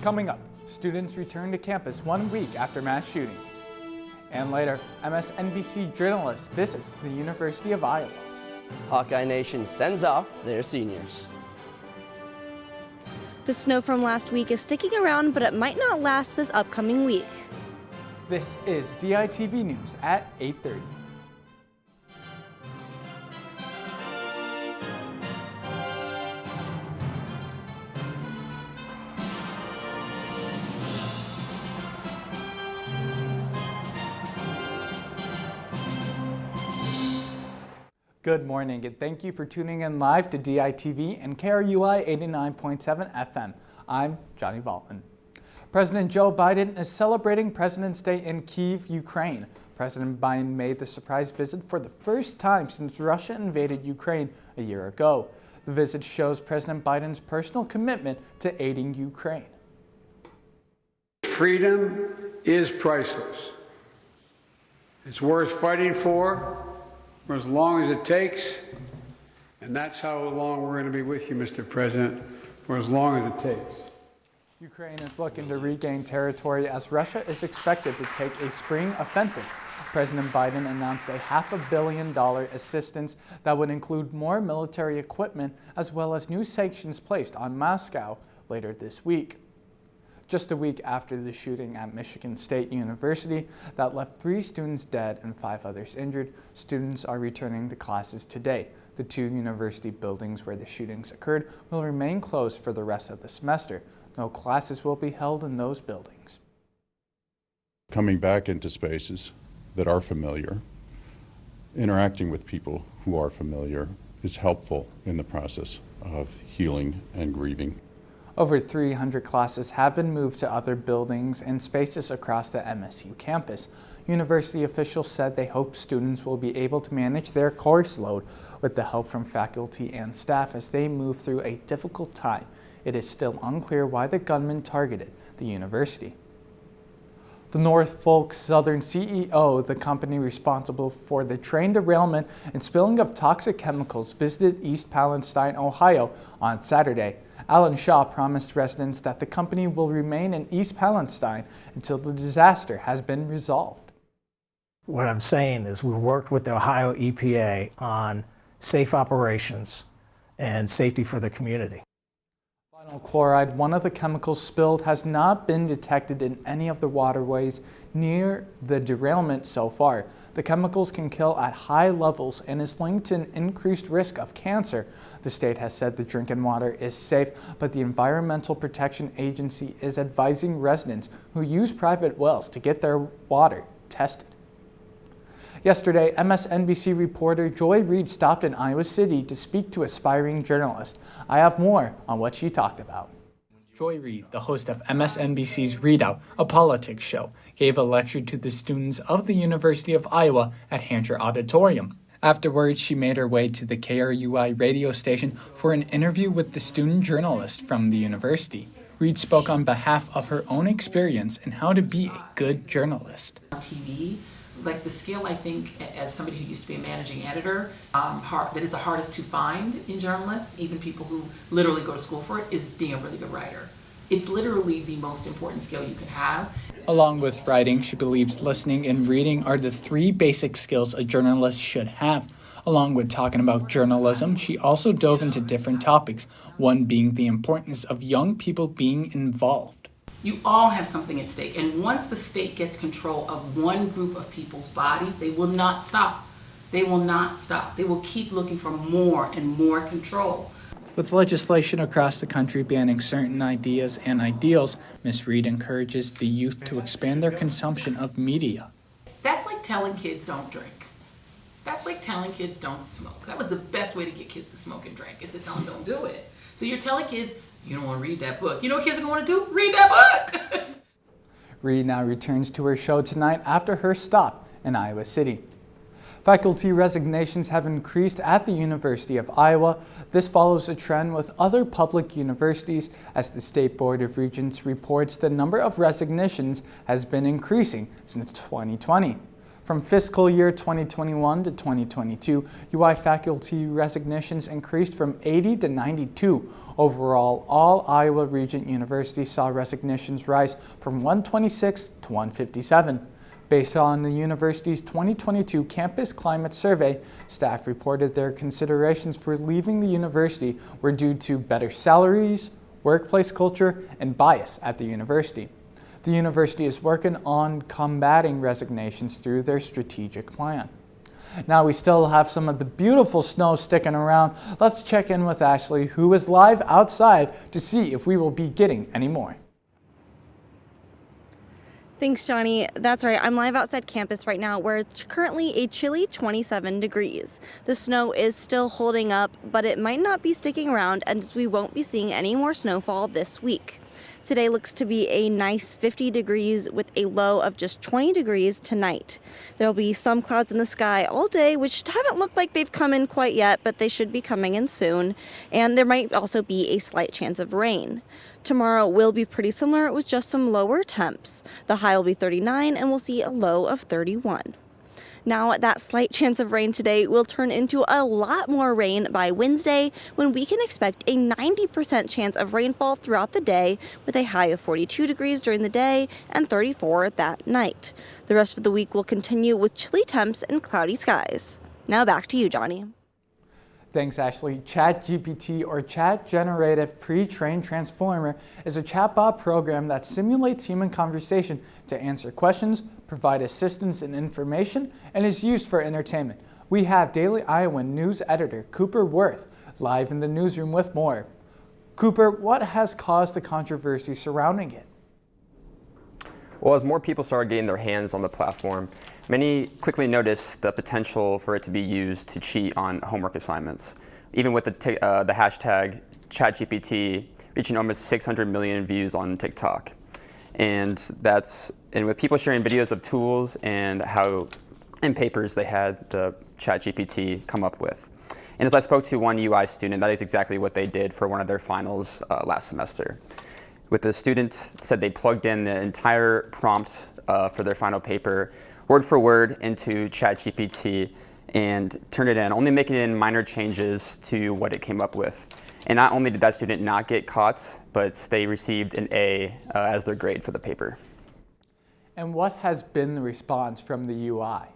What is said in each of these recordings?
Coming up, students return to campus 1 week after mass shooting. And later, MSNBC journalist visits the University of Iowa. Hawkeye Nation sends off their seniors. The snow from last week is sticking around, but it might not last this upcoming week. This is DITV News at 8:30. Good morning and thank you for tuning in live to DITV and KRUI 89.7 FM. I'm Johnny Valtman. President Joe Biden is celebrating President's Day in Kyiv, Ukraine. President Biden made the surprise visit for the first time since Russia invaded Ukraine a year ago. The visit shows President Biden's personal commitment to aiding Ukraine. Freedom is priceless. It's worth fighting for as long as it takes, and that's how long we're going to be with you, Mr. President, for as long as it takes. Ukraine is looking to regain territory as Russia is expected to take a spring offensive. President Biden announced a $500 million assistance that would include more military equipment as well as new sanctions placed on Moscow later this week. Just a week after the shooting at Michigan State University that left 3 students dead and 5 others injured, students are returning to classes today. The 2 university buildings where the shootings occurred will remain closed for the rest of the semester. No classes will be held in those buildings. Coming back into spaces that are familiar, interacting with people who are familiar is helpful in the process of healing and grieving. Over 300 classes have been moved to other buildings and spaces across the MSU campus. University officials said they hope students will be able to manage their course load with the help from faculty and staff as they move through a difficult time. It is still unclear why the gunman targeted the university. The Norfolk Southern CEO, the company responsible for the train derailment and spilling of toxic chemicals, visited East Palestine, Ohio on Saturday. Alan Shaw promised residents that the company will remain in East Palestine until the disaster has been resolved. What I'm saying is we worked with the Ohio EPA on safe operations and safety for the community. Vinyl chloride, one of the chemicals spilled, has not been detected in any of the waterways near the derailment so far. The chemicals can kill at high levels and is linked to an increased risk of cancer. The state has said the drinking water is safe, but the Environmental Protection Agency is advising residents who use private wells to get their water tested. Yesterday, MSNBC reporter Joy Reid stopped in Iowa City to speak to aspiring journalists. I have more on what she talked about. Joy Reid, the host of MSNBC's Readout, a politics show, gave a lecture to the students of the University of Iowa at Hancher Auditorium. Afterwards, she made her way to the KRUI radio station for an interview with the student journalist from the university. Reid spoke on behalf of her own experience and how to be a good journalist. TV, like the skill, I think, as somebody who used to be a managing editor, that is the hardest to find in journalists, even people who literally go to school for it, is being a really good writer. It's literally the most important skill you can have. Along with writing, she believes listening and reading are the 3 basic skills a journalist should have. Along with talking about journalism, she also dove into different topics, one being the importance of young people being involved. You all have something at stake, and once the state gets control of one group of people's bodies, they will not stop. They will not stop. They will keep looking for more and more control. With legislation across the country banning certain ideas and ideals, Ms. Reid encourages the youth to expand their consumption of media. That's like telling kids don't drink. That's like telling kids don't smoke. That was the best way to get kids to smoke and drink, is to tell them don't do it. So you're telling kids, you don't want to read that book. You know what kids are going to want to do? Read that book! Reid now returns to her show tonight after her stop in Iowa City. Faculty resignations have increased at the University of Iowa. This follows a trend with other public universities as the State Board of Regents reports the number of resignations has been increasing since 2020. From fiscal year 2021 to 2022, UI faculty resignations increased from 80 to 92. Overall, all Iowa Regent universities saw resignations rise from 126 to 157. Based on the university's 2022 Campus Climate Survey, staff reported their considerations for leaving the university were due to better salaries, workplace culture, and bias at the university. The university is working on combating resignations through their strategic plan. Now we still have some of the beautiful snow sticking around. Let's check in with Ashley, who is live outside to see if we will be getting any more. Thanks, Johnny. That's right. I'm live outside campus right now where it's currently a chilly 27 degrees. The snow is still holding up, but it might not be sticking around and we won't be seeing any more snowfall this week. Today looks to be a nice 50 degrees with a low of just 20 degrees tonight. There'll be some clouds in the sky all day, which haven't looked like they've come in quite yet, but they should be coming in soon. And there might also be a slight chance of rain. Tomorrow will be pretty similar with just some lower temps. The high will be 39 and we'll see a low of 31. Now, that slight chance of rain today will turn into a lot more rain by Wednesday, when we can expect a 90% chance of rainfall throughout the day, with a high of 42 degrees during the day and 34 that night. The rest of the week will continue with chilly temps and cloudy skies. Now back to you, Johnny. Thanks, Ashley. ChatGPT, or Chat Generative Pre-trained Transformer, is a chatbot program that simulates human conversation to answer questions, provide assistance and information, and is used for entertainment. We have Daily Iowan news editor Cooper Worth live in the newsroom with more. Cooper, what has caused the controversy surrounding it? Well, as more people started getting their hands on the platform, many quickly noticed the potential for it to be used to cheat on homework assignments. Even with the hashtag ChatGPT reaching almost 600 million views on TikTok. And with people sharing videos of tools and papers they had the ChatGPT come up with. And as I spoke to one UI student, that is exactly what they did for one of their finals last semester. With the student said they plugged in the entire prompt for their final paper, word for word, into ChatGPT and turned it in, only making in minor changes to what it came up with. And not only did that student not get caught, but they received an A as their grade for the paper. And what has been the response from the UI?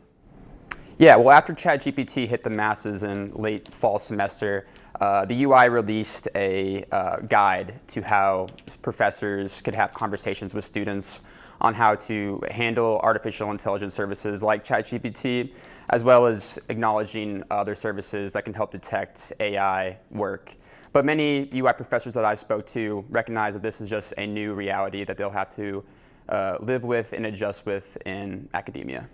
Yeah, well, after ChatGPT hit the masses in late fall semester, the UI released a guide to how professors could have conversations with students on how to handle artificial intelligence services like ChatGPT, as well as acknowledging other services that can help detect AI work. But many UI professors that I spoke to recognize that this is just a new reality that they'll have to live with and adjust with in academia.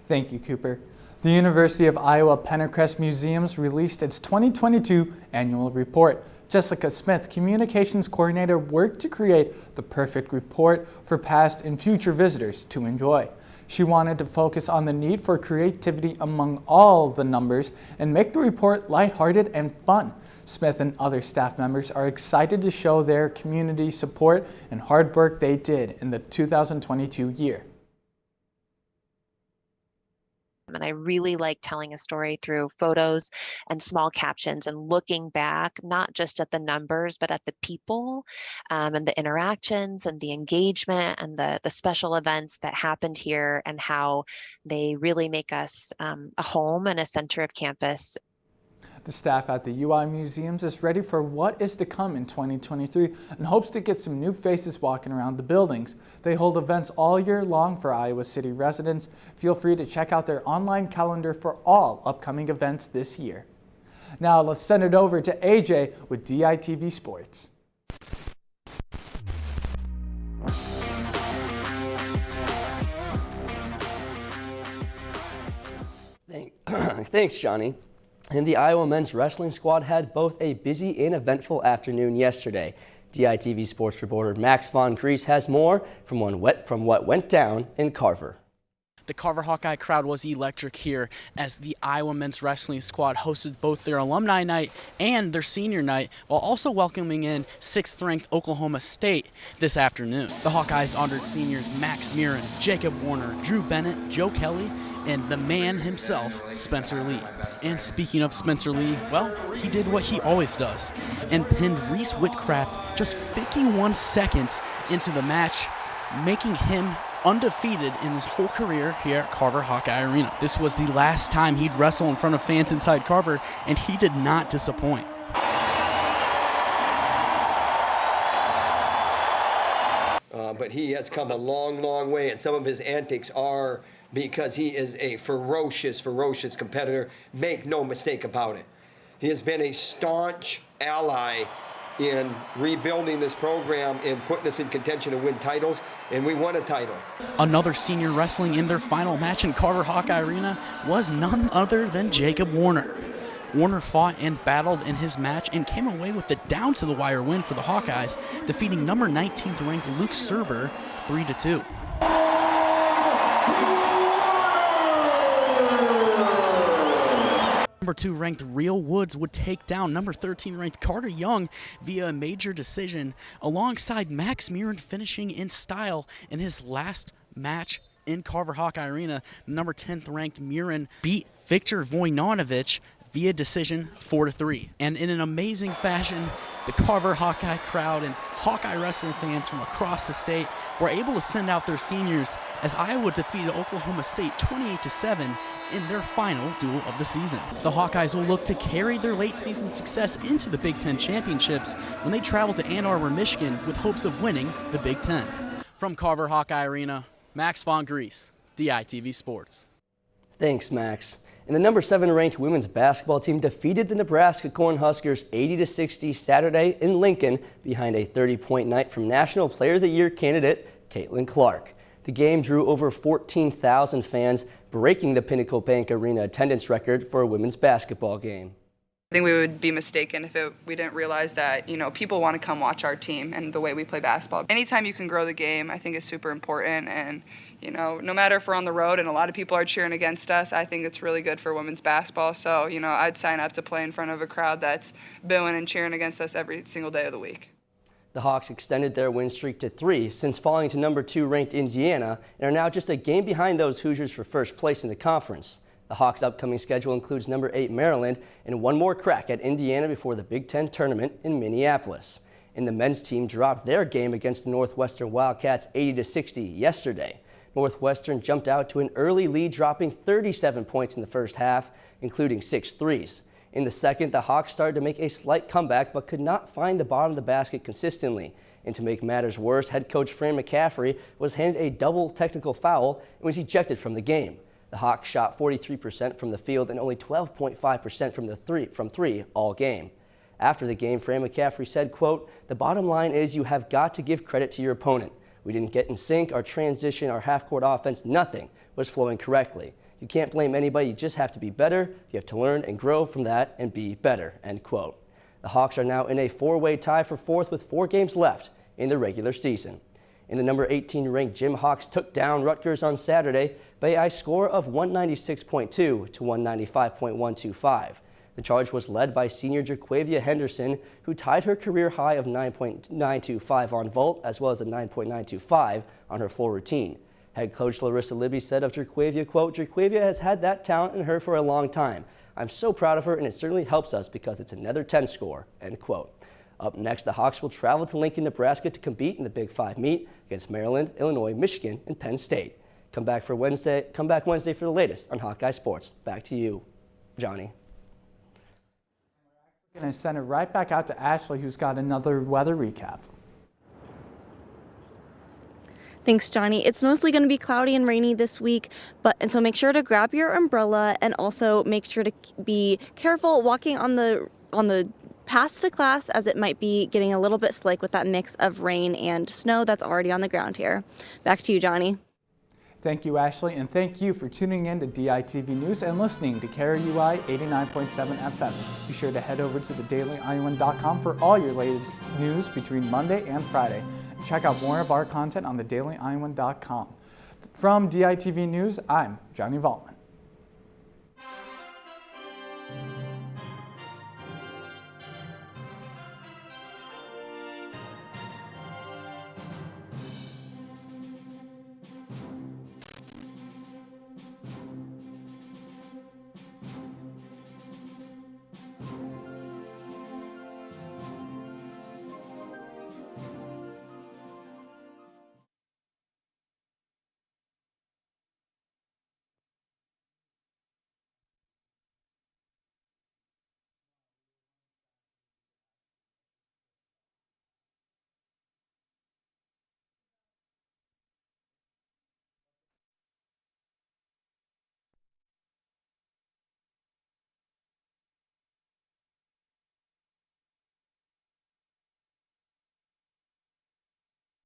Thank you, Cooper. The University of Iowa Pendercrest Museums released its 2022 annual report. Jessica Smith, communications coordinator, worked to create the perfect report for past and future visitors to enjoy. She wanted to focus on the need for creativity among all the numbers and make the report lighthearted and fun. Smith and other staff members are excited to show their community support and hard work they did in the 2022 year. And I really like telling a story through photos and small captions and looking back, not just at the numbers, but at the people and the interactions and the engagement and the special events that happened here and how they really make us a home and a center of campus. The staff at the UI Museums is ready for what is to come in 2023 and hopes to get some new faces walking around the buildings. They hold events all year long for Iowa City residents. Feel free to check out their online calendar for all upcoming events this year. Now let's send it over to AJ with DITV Sports. Thanks, Johnny. And the Iowa men's wrestling squad had both a busy and eventful afternoon yesterday. DITV sports reporter Max Von Kreis has more from what went down in Carver. The Carver Hawkeye crowd was electric here as the Iowa men's wrestling squad hosted both their alumni night and their senior night, while also welcoming in 6th-ranked Oklahoma State this afternoon. The Hawkeyes honored seniors Max Murin, Jacob Warner, Drew Bennett, Joe Kelly, and the man himself, Spencer Lee. And speaking of Spencer Lee, well, he did what he always does and pinned Reese Whitcraft just 51 seconds into the match, making him undefeated in his whole career here at Carver Hawkeye Arena. This was the last time he'd wrestle in front of fans inside Carver, and he did not disappoint. But he has come a long, long way, and some of his antics are because he is a ferocious, ferocious competitor. Make no mistake about it. He has been a staunch ally in rebuilding this program and putting us in contention to win titles, and we won a title. Another senior wrestling in their final match in Carver Hawkeye Arena was none other than Jacob Warner. Warner fought and battled in his match and came away with the down-to-the-wire win for the Hawkeyes, defeating number 19th ranked Luke Serber 3-2. Number 2 ranked Real Woods would take down number 13 ranked Carter Young via a major decision, alongside Max Murin finishing in style in his last match in Carver Hawkeye Arena. Number 10th ranked Murin beat Victor Vojnovic via decision 4-3. And in an amazing fashion, the Carver Hawkeye crowd and Hawkeye wrestling fans from across the state were able to send out their seniors as Iowa defeated Oklahoma State 28-7 in their final duel of the season. The Hawkeyes will look to carry their late season success into the Big Ten championships when they travel to Ann Arbor, Michigan with hopes of winning the Big Ten. From Carver Hawkeye Arena, Max Von Grease, DITV Sports. Thanks, Max. And the number 7 ranked women's basketball team defeated the Nebraska Cornhuskers 80-60 Saturday in Lincoln behind a 30-point night from National Player of the Year candidate Caitlin Clark. The game drew over 14,000 fans, breaking the Pinnacle Bank Arena attendance record for a women's basketball game. I think we would be mistaken if we didn't realize that, people want to come watch our team and the way we play basketball. Anytime you can grow the game, I think is super important. And, no matter if we're on the road and a lot of people are cheering against us, I think it's really good for women's basketball. So, I'd sign up to play in front of a crowd that's booing and cheering against us every single day of the week. The Hawks extended their win streak to 3 since falling to number 2 ranked Indiana and are now just a game behind those Hoosiers for first place in the conference. The Hawks' upcoming schedule includes number 8 Maryland and one more crack at Indiana before the Big Ten tournament in Minneapolis. And the men's team dropped their game against the Northwestern Wildcats 80-60 yesterday. Northwestern jumped out to an early lead, dropping 37 points in the first half, including 6 threes. In the second, the Hawks started to make a slight comeback but could not find the bottom of the basket consistently. And to make matters worse, head coach Fran McCaffrey was handed a double technical foul and was ejected from the game. The Hawks shot 43% from the field and only 12.5% from three all game. After the game, Fran McCaffrey said, quote, "The bottom line is you have got to give credit to your opponent. We didn't get in sync, our transition, our half-court offense, nothing was flowing correctly. You can't blame anybody, you just have to be better. You have to learn and grow from that and be better," end quote. The Hawks are now in a 4-way tie for 4th with 4 games left in the regular season. And the number 18 ranked Jim Hawks took down Rutgers on Saturday by a score of 196.2 to 195.125. The charge was led by senior Jaquavia Henderson, who tied her career high of 9.925 on vault, as well as a 9.925 on her floor routine. Head coach Larissa Libby said of Jaquavia, quote, "Jaquavia has had that talent in her for a long time. I'm so proud of her, and it certainly helps us because it's another 10 score," end quote. Up next, the Hawks will travel to Lincoln, Nebraska to compete in the Big 5 meet against Maryland, Illinois, Michigan, and Penn State. Come back Wednesday for the latest on Hawkeye Sports. Back to you, Johnny. I'm going to send it right back out to Ashley, who's got another weather recap. Thanks, Johnny. It's mostly going to be cloudy and rainy this week, and so make sure to grab your umbrella and also make sure to be careful walking on the paths to class, as it might be getting a little bit slick with that mix of rain and snow that's already on the ground here. Back to you, Johnny. Thank you, Ashley, and thank you for tuning in to DITV News and listening to KRUI 89.7 FM. Be sure to head over to thedailyiowan.com for all your latest news between Monday and Friday. Check out more of our content on thedailyiowan.com. From DITV News, I'm Johnny Valtman.